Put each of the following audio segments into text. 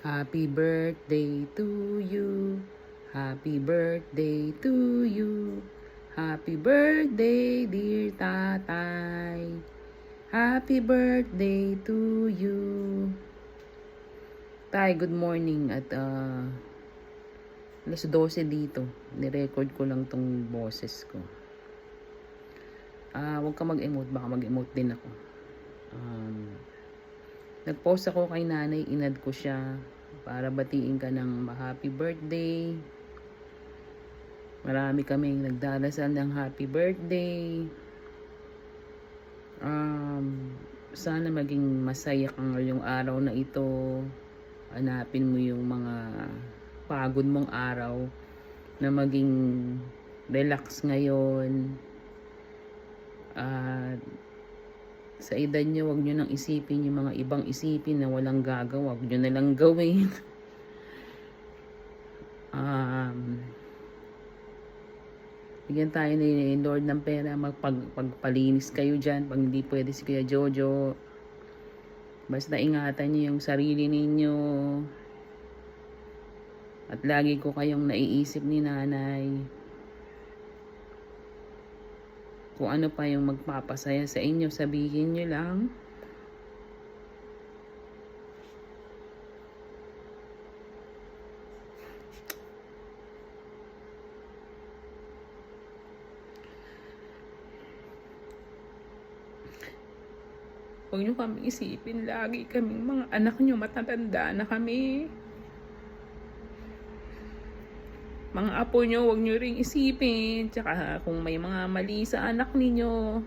Happy birthday to you. Happy birthday to you. Happy birthday, dear tatay. Happy birthday to you. Tay, good morning. At alas 12 dito. Nirecord ko lang tong boses ko. Huwag ka mag-emote. Baka mag-emote din ako. Nag-post ako kay nanay. Inad ko siya para batiin ka ng happy birthday. Marami kaming nagdarasal ng happy birthday. Sana maging masaya ka ngayong araw na ito. Hanapin mo yung mga pagod mong araw na maging relax ngayon. At sa edad nyo, huwag nyo nang isipin yung mga ibang isipin na walang gagawa. Huwag nyo nalang gawin. Bigyan tayo ni Lord ng pera. Magpagpalinis kayo dyan. Pag hindi pwede si Kuya Jojo. Basta ingatan nyo yung sarili ninyo. At lagi ko kayong naiisip ni nanay. Kung ano pa yung magpapasaya sa inyo, sabihin nyo lang. Huwag nyo kami isipin. Lagi kaming mga anak nyo, matatanda na kami. Mga apo nyo, huwag nyo ring isipin. Tsaka kung may mga mali sa anak ninyo,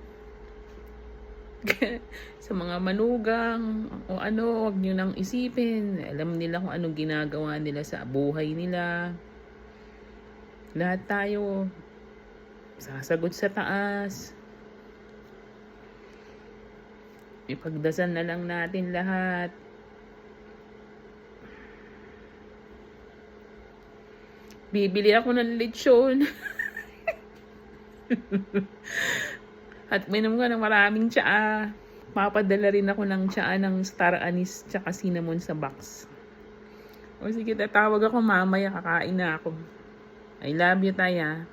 sa mga manugang, o ano, huwag nyo nang isipin. Alam nila kung anong ginagawa nila sa buhay nila. Lahat tayo sasagot sa taas. Ipagdasal na lang natin lahat. Bibili ako ng lechon. At minom ko ng maraming tsaa. Papadala rin ako ng tsaa ng star anise tsaka cinnamon sa box. O sige, tatawag ako mamaya. Kakain na ako. I love you, Tay, ah.